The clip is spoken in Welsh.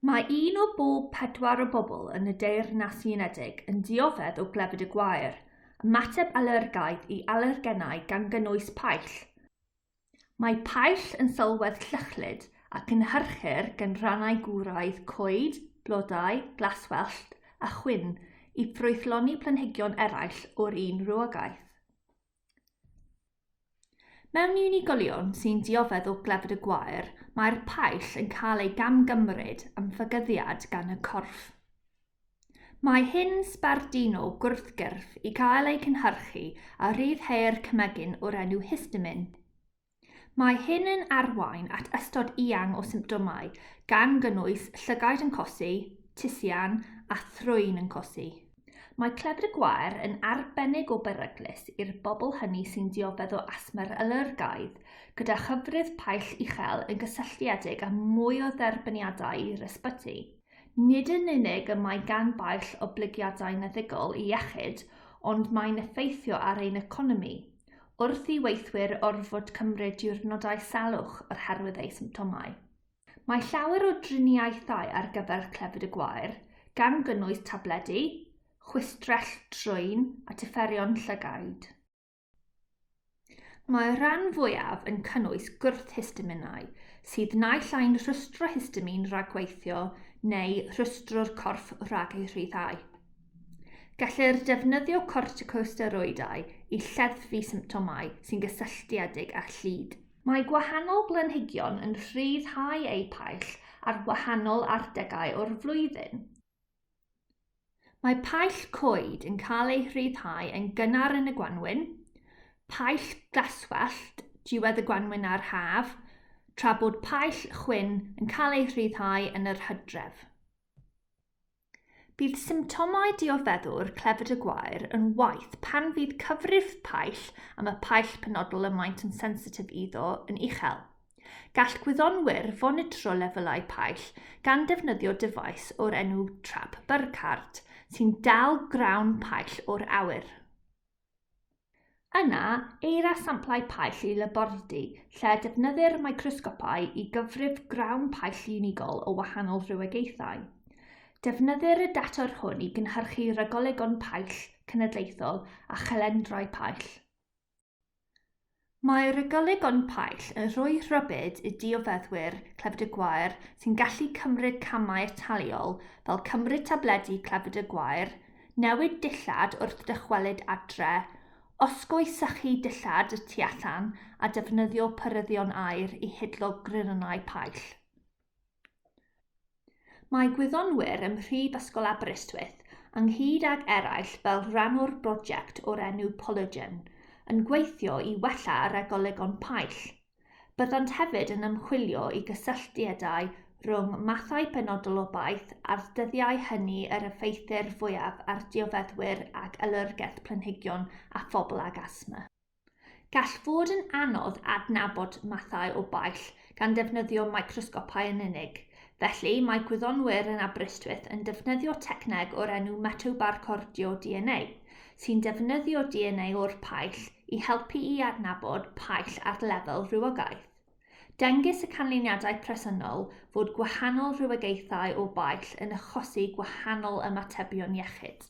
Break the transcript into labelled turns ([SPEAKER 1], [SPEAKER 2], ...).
[SPEAKER 1] Mae 1 o bob 4 o bobl yn y Deyrnas Unedig yn dioddef o clefyd y gwair, ymateb alergaidd i alergenau gan gynnwys paill. Mae paill yn sylwedd llychlyd ac yn hyrchir gan rannau gwraidd coed, blodau, glaswellt a chwyn i ffrwythloni planhigion eraill o'r un rhywogaeth. Mewn unigolion sy'n dioddef o clefyd y gwair, mae'r paill yn cael ei gamgymryd am fygyddiad gan y corff. Mae hyn sbardino gwrthgyrff i gael ei cynhyrchu a rhyddhau'r cymegyn o'r enw histamin. Mae hyn yn arwain at ystod eang o symptomau gan gynnwys llygaid yn cosi, tisian a thrwyn yn cosi. Mae clefyd y gwair yn arbennig o beryglus i'r bobl hynny sy'n dioddef o asmer alergaidd, gyda chyfrif paill uchel yn gysylltiedig â mwy o dderbyniadau i'r ysbyty. Nid yn unig y mae gan paill obligiadau meddygol i iechyd, ond mae'n effeithio ar ein economi, wrth i weithwyr orfod cymryd diwrnodau salwch oherwydd ei symptomau. Mae llawer o triniaethau ar gyfer clefyd y gwair, gan gynnwys tabledu, chwistrell trwyn a differion llygaid. Mae'r rhan fwyaf yn cynnwys gwrthhistaminau, sydd naill ai'n rhwystro histamin rhag gweithio neu rhwystro'r corff rhag ei rhyddhau. Gellir defnyddio corticosteroidau i lleddfu symptomau sy'n gysylltiedig â llid. Mae gwahanol blanhigion yn rhyddhau eu paill ar wahanol adegau o'r flwyddyn. Mae paill coed yn cael ei rhyddhau yn gynnar yn y Gwanwyn, paill glaswellt diwedd y Gwanwyn a'r haf, tra bod paill chwyn yn cael ei rhyddhau yn yr Hydref. Bydd symptomau dioddefwr clefyd y gwair yn waeth pan fydd cyfrif paill am y paill penodol y maent yn sensitif iddo yn uchel. Gall gwyddonwyr fonitro lefelau paill gan defnyddio dyfais o'r enw trap Burkhardt sy'n dal grawn paill o'r awyr. Yna, eira samplau paill i labordy lle defnyddir microsgopau i gyfrif grawn paill unigol o wahanol rywogaethau. Defnyddir y dator hwn i gynhyrchu Rhagolygon paill cenedlaethol a chylendrau paill. Mae Rhagolygon paill yn rhoi rhybud i dioddefwyr clefyd y gwair sy'n gallu cymryd camau taliol fel cymryd tabledu clefyd y gwair, newid dillad wrth dychwelyd adre, osgoi sychu dillad y tu allan a defnyddio pyryddion aer i hidlo grynnau paill. Mae gwyddonwyr ym Mhrifysgol Aberystwyth ynghyd ag eraill fel rhan o'r brosiect o'r enw Polygen yn gweithio i wella Rhagolygon paill. Byddant hefyd yn ymchwilio i gysylltiadau rhwng mathau penodol o baith a'r dyddiau hynny yr effeithir fwyaf ar dioddefwyr ag alergeth planhigion a phobl ag asthma. Gall fod yn anodd adnabod mathau o baill gan defnyddio microsgopau yn unig, felly mae gwyddonwyr yn Aberystwyth yn defnyddio techneg o'r enw metobarcordio DNA, sy'n defnyddio DNA o'r paill i helpu i adnabod paill ar lefel rywogaeth. Dengys y canlyniadau presennol fod gwahanol rywogaethau o baill yn achosi gwahanol ymatebion iechyd.